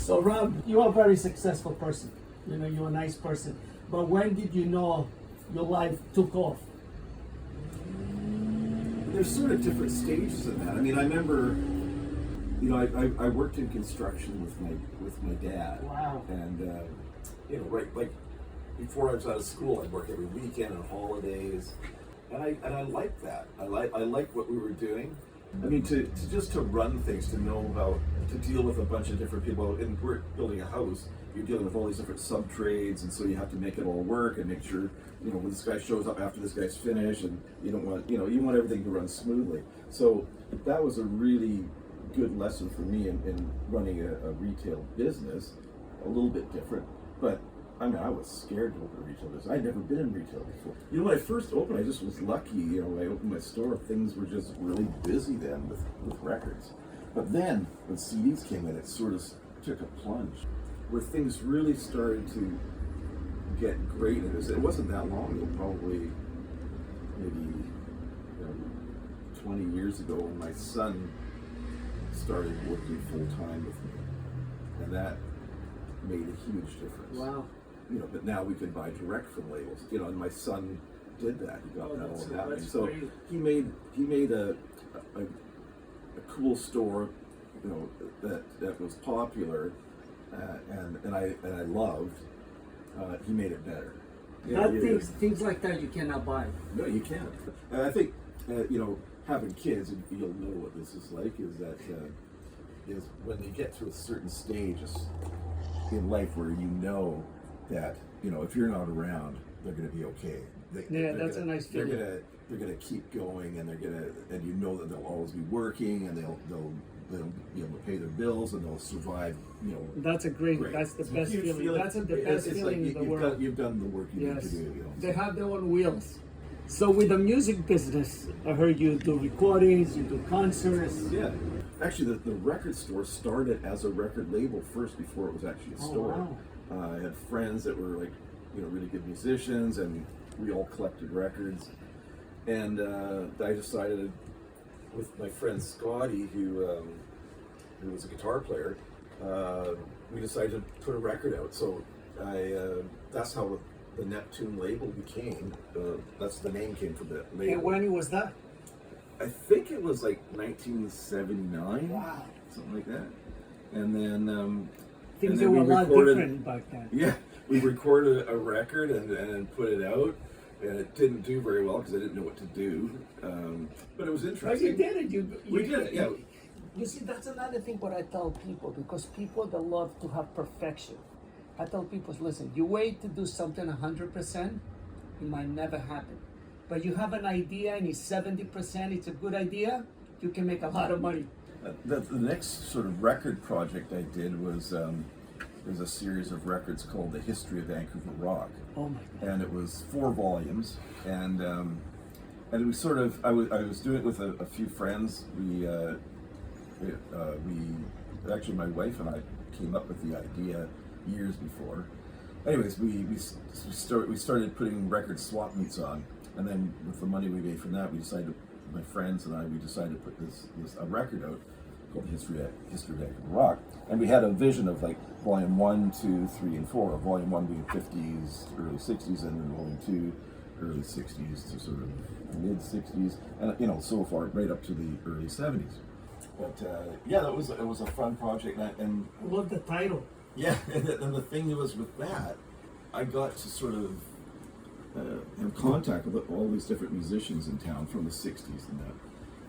So Rob, you're a very successful person. You know, you're a nice person. But when did you know your life took off? There's sort of different stages of that. I mean, I remember, you know, I worked in construction with my dad. Wow. And you know, right, like before I was out of school, I'd work every weekend on holidays, and I liked that. I liked what we were doing. I mean, to just to run things, to know about, to deal with a bunch of different people. And we're building a house, you're dealing with all these different sub trades, and so you have to make it all work and make sure, you know, when this guy shows up after this guy's finished, and you don't want, you know, you want everything to run smoothly. So that was a really good lesson for me in running a retail business. A little bit different, but I mean, I was scared to open a retail business. I'd never been in retail before. You know, when I first opened, I just was lucky. You know, I opened my store, things were just really busy then with records. But then, when CDs came in, it sort of took a plunge, where things really started to get great. It wasn't that long ago, probably maybe 20 years ago, when my son started working full-time with me. And that made a huge difference. Wow. You know, but now we can buy direct from labels. You know, and my son did that. He got that all that. That's So great. he made a cool store, you know, that was popular, and I loved. He made it better. Things like that you cannot buy. No, you can't. And I think you know, having kids, and you'll know what this is like, is that is when you get to a certain stage in life where you know that, you know, if you're not around, they're going to be okay. That's a nice feeling. They're going to keep going, and and you know that they'll always be working, and they'll be able to pay their bills, and they'll survive. You know, that's the best feeling. That's the best feeling in the world. You've done the work you need to do. You know, they have their own wheels. So with the music business, I heard you do recordings, you do concerts. Yeah. Actually, the record store started as a record label first, before it was actually a store. Wow. I had friends that were, like, you know, really good musicians, and we all collected records. And I decided, with my friend Scotty, who was a guitar player, we decided to put a record out. So that's how the Neptoon label became. That's the name came from the label. And when was that? I think it was like 1979. Wow. Something like that. And then things were a lot different back then. Yeah, we recorded a record and put it out, and it didn't do very well because I didn't know what to do. But it was interesting. But you did it. We did it. Yeah. You see, that's another thing what I tell people, because people that love to have perfection. I tell people, listen, you wait to do something 100%, it might never happen. But you have an idea and it's 70%, it's a good idea, you can make a lot of money. The next sort of record project I did was there's a series of records called The History of Vancouver Rock. Oh my God. And it was 4 volumes, and it was sort of, I was doing it with a few friends. We actually, my wife and I came up with the idea years before. Anyways, we started putting record swap meets on, and then with the money we made from that, my friends and I decided to put a record out called History of Vancouver Rock. And we had a vision of, like, volume 1, 2, 3, and 4. Volume 1 being 50s, early 60s, and then volume 2, early 60s to sort of mid 60s, and, you know, so far right up to the early 70s. But yeah, it was a fun project, and I love the title. yeah, and the thing was with that, I got to sort of have contact with all these different musicians in town from the 60s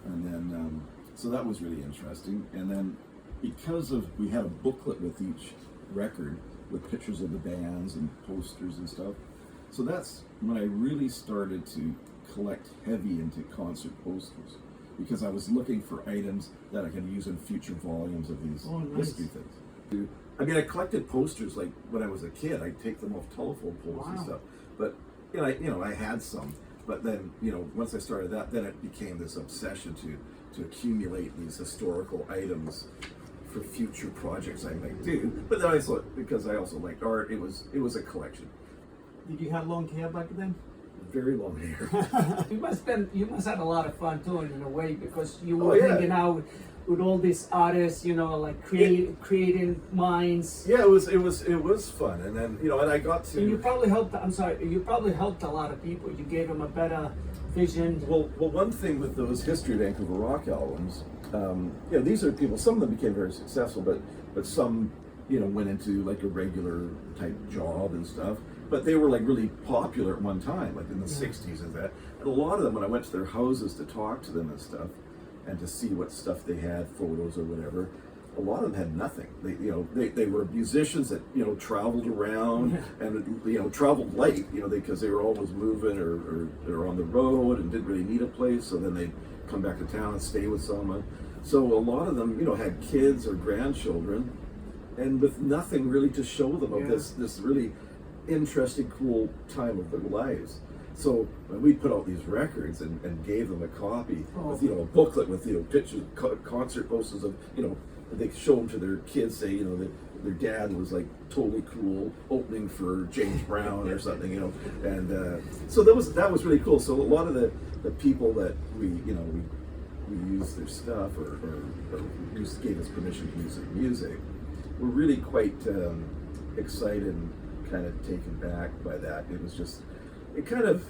and then so that was really interesting. And then because we had a booklet with each record with pictures of the bands and posters and stuff, so that's when I really started to collect heavy into concert posters, because I was looking for items that I could use in future volumes of these history things. I mean, I collected posters like when I was a kid. I'd take them off telephone poles and stuff. But you know, I had some. But then, you know, once I started that, then it became this obsession to accumulate these historical items for future projects I might do. But then because I also liked art, it was a collection. Did you have long hair back then? Very long hair. You must have a lot of fun too, in a way, because you were hanging out with all these artists, you know, like creating minds. Yeah, it was fun, and then and I got to. And you probably helped. I'm sorry, you probably helped a lot of people. You gave them a better vision. Well, one thing with those History of Vancouver Rock albums, these are people. Some of them became very successful, but some, went into like a regular type job and stuff. But they were like really popular at one time, like in the '60s and that. And a lot of them, when I went to their houses to talk to them and stuff, and to see what stuff they had, photos or whatever, a lot of them had nothing. They were musicians that traveled around and traveled light, because they were always moving or they were on the road and didn't really need a place. So then they'd come back to town and stay with someone. So a lot of them, had kids or grandchildren, and with nothing really to show them of this really interesting, cool time of their lives. So we put out these records and gave them a copy with a booklet with pictures, concert posters of they show them to their kids, say that their dad was like totally cool opening for James Brown or something, and so that was really cool. So a lot of the people that we used their stuff or gave us permission to use their music were really quite excited and kind of taken back by that. It kind of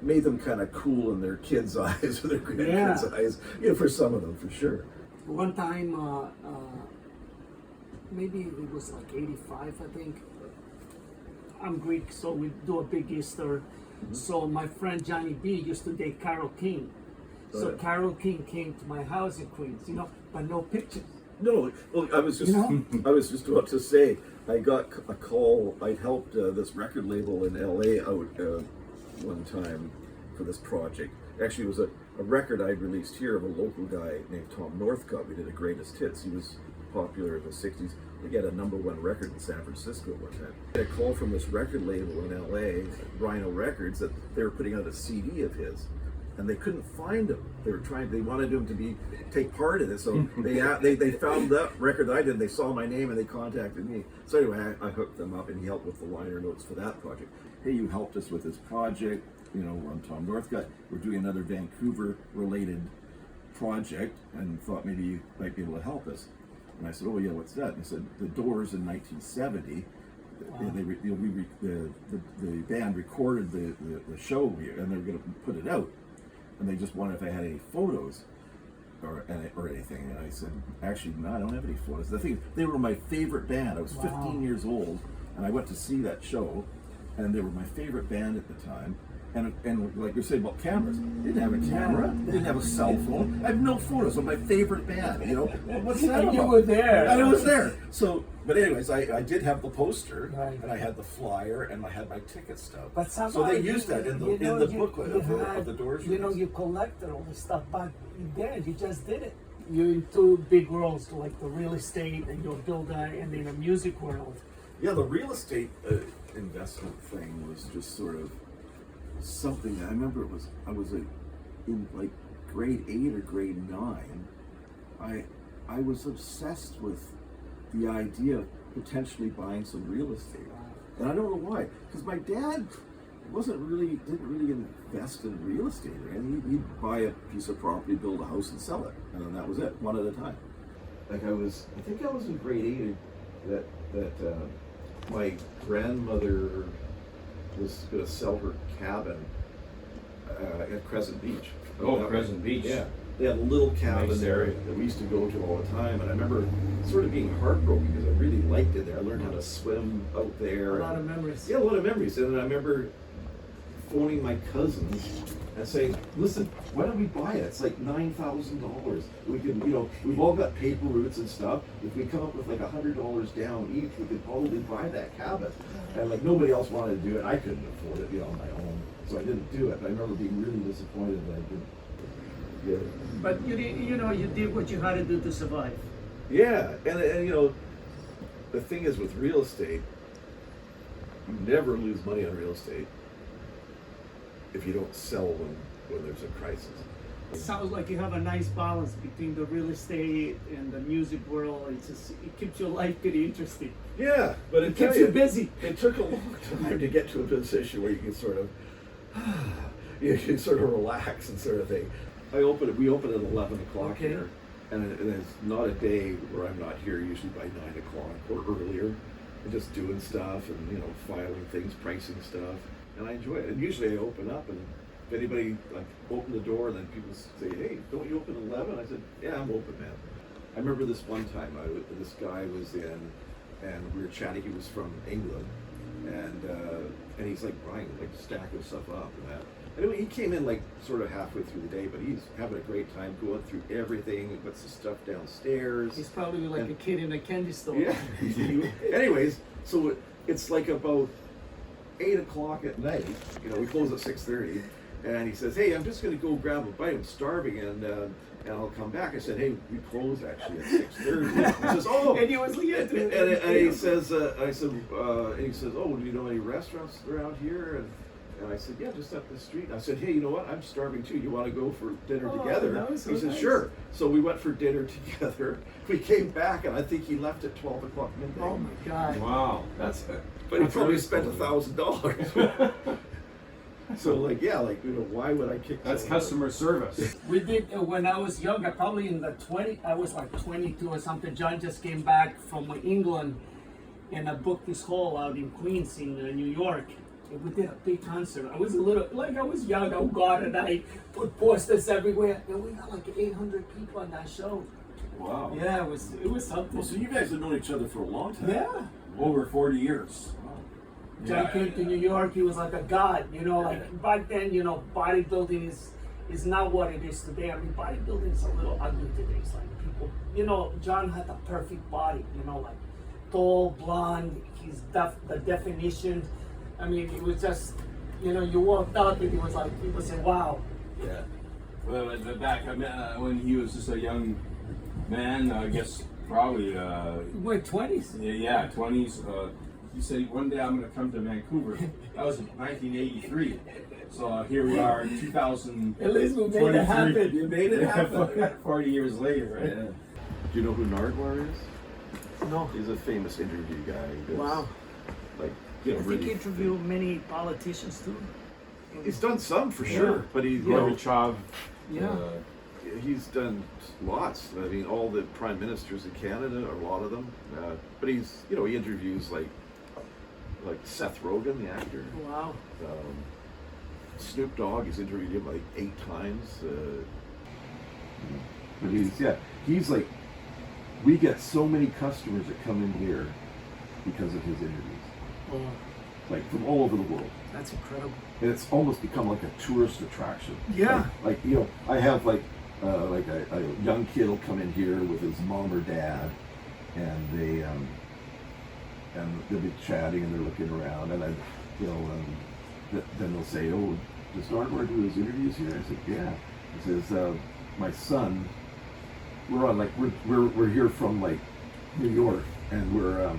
made them kind of cool in their kids' eyes or their grandkids' eyes, for some of them, for sure. One time, maybe it was like 85, I think. I'm Greek, so we do a big Easter. Mm-hmm. So my friend Johnny B used to date Carole King. So Carole King came to my house in Queens, but no pictures. No, well, I was just about to say, I got a call. I helped this record label in LA out one time for this project. Actually, it was a record I'd released here of a local guy named Tom Northcott. We did a greatest hits. He was popular in the '60s. We got a #1 record in San Francisco one time. I had a call from this record label in LA, Rhino Records, that they were putting out a CD of his. And they couldn't find him. They wanted him to take part in it. So they found that record that I did. They saw my name and they contacted me. So anyway, I hooked them up and he helped with the liner notes for that project. Hey, you helped us with this project. I'm Tom Northcott. We're doing another Vancouver related project and thought maybe you might be able to help us. And I said, oh yeah, what's that? And they said, The Doors in 1970. Wow. The band recorded the show here and they were going to put it out. And they just wanted if I had any photos or anything. And I said, actually, no, I don't have any photos. The thing is, they were my favorite band. I was 15 years old, and I went to see that show, and they were my favorite band at the time. And like you're saying about cameras, they didn't have a camera, they didn't have a cell phone. I have no photos of my favorite band. What's that about? You were there. I was there. So, but anyways, I did have the poster, and I had the flyer, and I had my ticket stub. But so they used that in the booklet of the Doors. You collected all this stuff back then. You just did it. You're in two big worlds, like the real estate, and you're builder, and then the music world. Yeah, the real estate investment thing was just sort of something. I remember I was in like grade 8 or grade 9. I was obsessed with the idea of potentially buying some real estate, and I don't know why. Because my dad didn't really invest in real estate, and he'd buy a piece of property, build a house, and sell it, and then that was it, one at a time. Like I think I was in grade 8 that my grandmother was going to sell her cabin at Crescent Beach. Crescent Beach. Yeah. They had a little cabin nice there that we used to go to all the time, and I remember sort of being heartbroken because I really liked it there. I learned how to swim out there. A lot of memories. Yeah, a lot of memories. And I remember phoning my cousins and saying, listen, why don't we buy it? It's like $9,000. We can, we've all got paper routes and stuff. If we come up with like $100 down each, we could probably buy that cabin. And like nobody else wanted to do it. I couldn't afford it, on my own. So I didn't do it. But I remember being really disappointed that I didn't. Yeah. But you did what you had to do to survive. Yeah, and the thing is with real estate, you never lose money on real estate if you don't sell when there's a crisis. It sounds like you have a nice balance between the real estate and the music world. It keeps your life pretty interesting. Yeah, but it keeps you busy. It took a long time to get to a position where you can sort of relax and sort of thing. We open at 11 o'clock here, and there's not a day where I'm not here, usually by 9 o'clock or earlier, and just doing stuff and, you know, filing things, pricing stuff, and I enjoy it. And usually I open up, and if anybody, like, open the door, and then people say, hey, don't you open at 11? I said, yeah, I'm open, man. I remember this one time, this guy was in, and we were chatting, he was from England, and he's like, Brian, like, stacking stuff up and that. Anyway, he came in like sort of halfway through the day, but he's having a great time going through everything. He puts the stuff downstairs. He's probably like a kid in a candy store. Yeah. Anyways, so it's like about 8 o'clock at night. You know, we close at 6:30, and he says, "Hey, I'm just going to go grab a bite. I'm starving, and I'll come back." I said, "Hey, we close actually at 6:30." He says, "Oh," And he was and he says, "I said," and he says, "Oh, do you know any restaurants around here?" And I said, yeah, just up the street. I said, hey, you know what? I'm starving too. You want to go for dinner together? That was so he said, nice. sure. So we went for dinner together. We came back, and I think he left at 12 o'clock midnight. Oh my God. Wow, that's But he probably spent $1,000. So, like, yeah, like, you know, why would I kick that's someone out? customer service. We did when I was younger, probably in the 20. I was like 22 or something. John just came back from England, and I booked this hall out in Queens in New York. And we did a big concert. I was a little, like I was young, oh God, and I put posters everywhere. And we got like 800 people on that show. Wow. Yeah, it was something. Well, so you guys have known each other for a long time. Yeah. Over 40 years. John came to New York, he was like a god, you know, like back then, you know, bodybuilding is not what it is today. I mean, bodybuilding is a little ugly today. It's like people, you know, John had a perfect body, you know, like tall, blonde, he's the definition. I mean, it was just, you know, you walked out and it was like, people said, wow. Yeah. Well, back when he was just a young man, I guess probably. We're 20s. Yeah, 20s. He said one day I'm going to come to Vancouver. That was in 1983. So here we are, 2000. At least we made it happen. You made it happen. 40 years later, right? Yeah. Do you know who Nardwar is? No. He's a famous interview guy. He does, Wow. Like, you know, I think really. he interviewed many politicians too. He's done some for sure, but he's, you know, Gorbachev. Yeah. he's done lots. I mean, all the prime ministers in Canada, a lot of them. But he's, you know, he interviews like Seth Rogen, the actor. Wow. Snoop Dogg, he's interviewed him like 8 times. But he's like, we get so many customers that come in here because of his interviews, Oh, like from all over the world. that's incredible. And it's almost become like a tourist attraction. Yeah. Like you know, I have like a young kid will come in here with his mom or dad, and they'll be chatting and they're looking around, and then they'll say, "Oh, does Nardwar do his interviews here?" I said, "Yeah." He says, "My son, we're here from like New York, and we're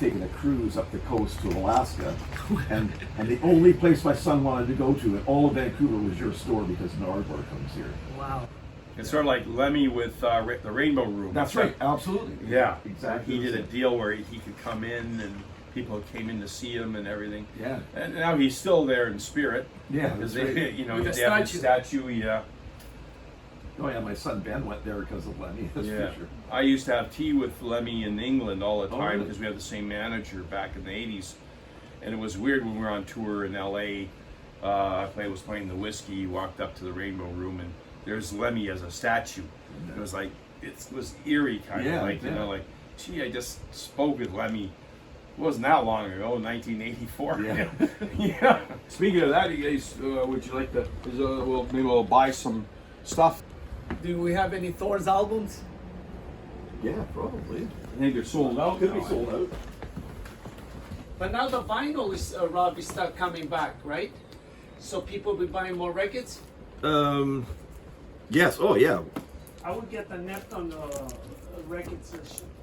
taking a cruise up the coast to Alaska, and the only place my son wanted to go to in all of Vancouver was your store because Nardwar comes here." Wow. It's sort of like Lemmy with the Rainbow Room. That's right, absolutely. Yeah, exactly. He did a deal where he could come in and people came in to see him and everything. Yeah. And now he's still there in spirit. Yeah, Because that's they, right. you know, With they the have the statue. statue. Yeah. Oh yeah, my son Ben went there because of Lemmy. That's Yeah. for sure. I used to have tea with Lemmy in England all the Oh, time really? because we had the same manager back in the 80s. And it was weird when we were on tour in LA. I was playing the whiskey, he walked up to the Rainbow Room and there's Lemmy as a statue. It was like, it was eerie kind Yeah, of like, yeah. you know, like, gee, I just spoke with Lemmy. It wasn't that long ago, 1984. Yeah. Yeah. Speaking of that, you guys, would you like to, well, maybe we'll buy some stuff. Do we have any Thor's albums? Yeah, probably. I think they're sold out. Could be now. sold out. But now the vinyl is, Rob, is start coming back, right? So people will be buying more records? Yes. Oh yeah. I would get the Neptoon Records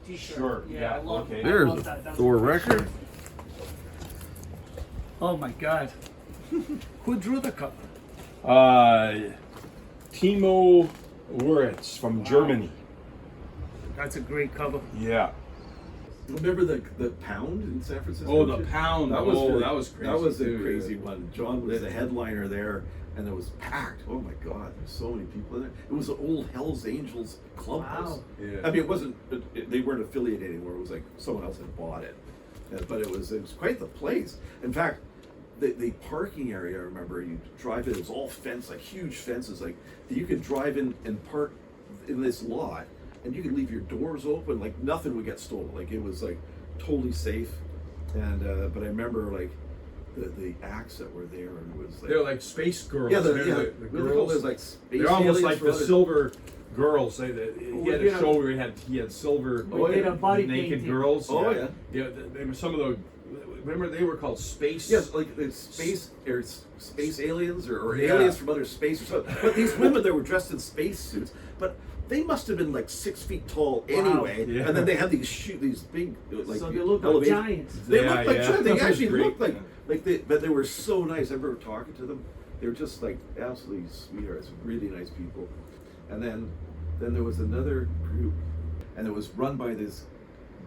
t-shirt. Sure, yeah, I love, okay. I There's love a that. That's Thor my favorite. record. Oh my God. Who drew the cover? Timo Wuritz from Germany. That's a great cover. Yeah. Remember the pound in San Francisco? Oh, the pound. That was Oh, really- that was crazy That was a too, crazy yeah. one. John was the headliner there. and it was packed. Oh my God, there's so many people in there. It was an old Hell's Angels clubhouse. Wow. Yeah. I mean, it wasn't. They weren't affiliated anymore. It was like someone else had bought it, but it was quite the place. In fact, the parking area. I remember you drive in. It was all fenced, like huge fences. Like you could drive in and park in this lot, and you could leave your doors open. Like nothing would get stolen. Like it was like totally safe. And but I remember like the acts that were there, and it was like They're like space girls. yeah, They're the girls. Like space they're almost aliens like for the other- silver girls. He had a show where he had silver Oh, yeah. Body naked painting. girls. Oh, yeah. Yeah, they were some of the. Remember, they were called space. Yes, like the space aliens or Yeah. aliens from other space or something. But these women that were dressed in space suits, but they must have been like 6 feet tall anyway. Yeah. And then they had these big like So they look like elevation- giants. They Yeah, looked like yeah. giants. They That was actually great, looked like yeah. but they were so nice. I remember talking to them. They were just like absolutely sweethearts, really nice people. And then there was another group, and it was run by this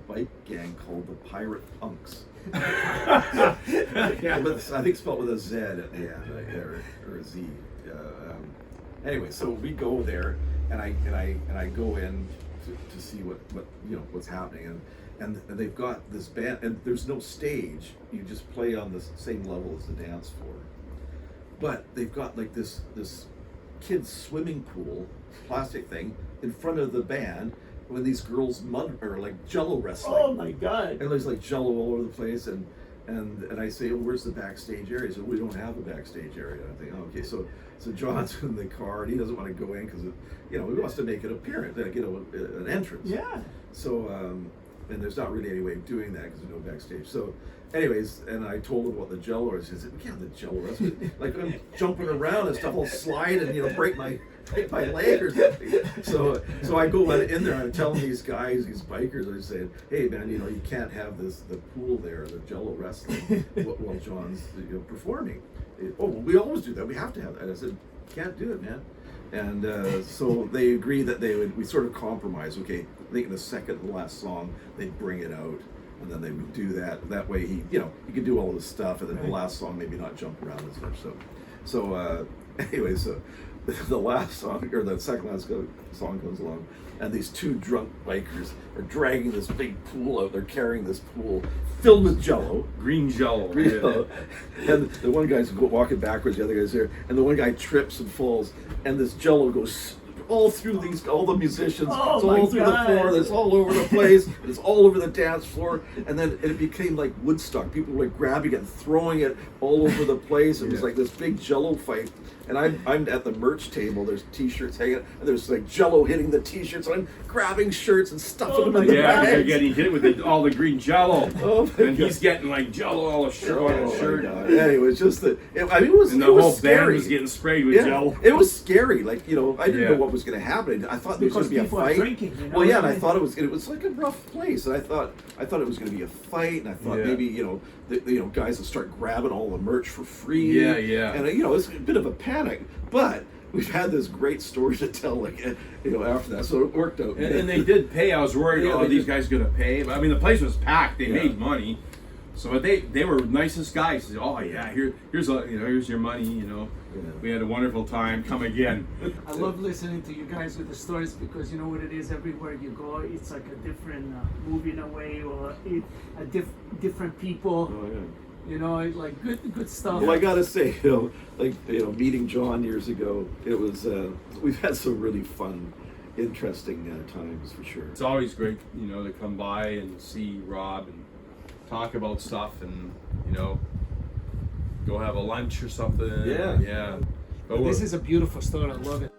bike gang called the Pirate Punks. Yeah, but I think spelled with a Z at the end, or a Z. Anyway, so we go there, and I go in to see what what's happening, and they've got this band, and there's no stage. You just play on the same level as the dance floor, but they've got like this kids swimming pool plastic thing in front of the band when these girls or like jello wrestling. Oh my God. And there's like jello all over the place, and I say, well, where's the backstage area? So we don't have a backstage area. I think, oh, okay, so John's in the car, and he doesn't want to go in because he wants to make it apparent, like, an entrance. Yeah. So and there's not really any way of doing that because there's no backstage. So anyways, and I told him about the jello. He said, we can't have the jello wrestling. Like I'm jumping around and stuff, I'll slide and break my leg or something. So I go in there and I'm telling these guys, these bikers, I'm saying, hey man, you can't have the pool there, the jello wrestling while John's performing. Oh, well, we always do that. We have to have that. I said, can't do it, man. And so they agreed that we sort of compromise. Okay, I think in the second to last song they'd bring it out, and then they would do that. That way he could do all this stuff, and then the last song maybe not jump around as much. So anyway, so the last song or the second last song comes along, and these two drunk bikers are dragging this big pool out. They're carrying this pool filled with jello. Green jello. And the one guy's walking backwards, the other guy's there, and the one guy trips and falls, and this jello goes all through all the musicians. Oh, it's my all through God. the floor. It's all over the place. It's all over the dance floor, and then it became like Woodstock. People were like grabbing it and throwing it all over the place. It was like this big jello fight. And I'm at the merch table. There's T-shirts hanging, and there's like jello hitting the T-shirts. I'm grabbing shirts and stuffing them in the Yeah, they're bags. getting hit with all the green jello. Oh my And he's God. getting like jello all on his shirt. Anyway, it's just that. It was. And the it was whole scary. band was getting sprayed with jello. It was scary. Like I didn't Yeah. know what was going to happen. I thought there was going Because to be a people are fight. drinking, Well, yeah, and what I thought it was like a rough place, and I thought it was going to be a fight, and I thought maybe guys would start grabbing all the merch for free. Yeah, yeah. And it was a bit of a panic, but we've had this great story to tell, like after that, so it worked out. And they did pay. I was worried, Yeah, are they these did. guys going to pay? But, I mean, the place was packed. They Yeah. made money. So they were nicest guys. They said, oh yeah, here's your money. We had a wonderful time. Come again. I love listening to you guys with the stories because you know what it is. Everywhere you go, it's like a different movie in a way, or different people. Oh, yeah. Like good stuff. Well, I gotta say, meeting John years ago, it was we've had some really fun, interesting times for sure. It's always great, to come by and see Rob and talk about stuff and go have a lunch or something. Yeah. Yeah. But This is a beautiful story. I love it.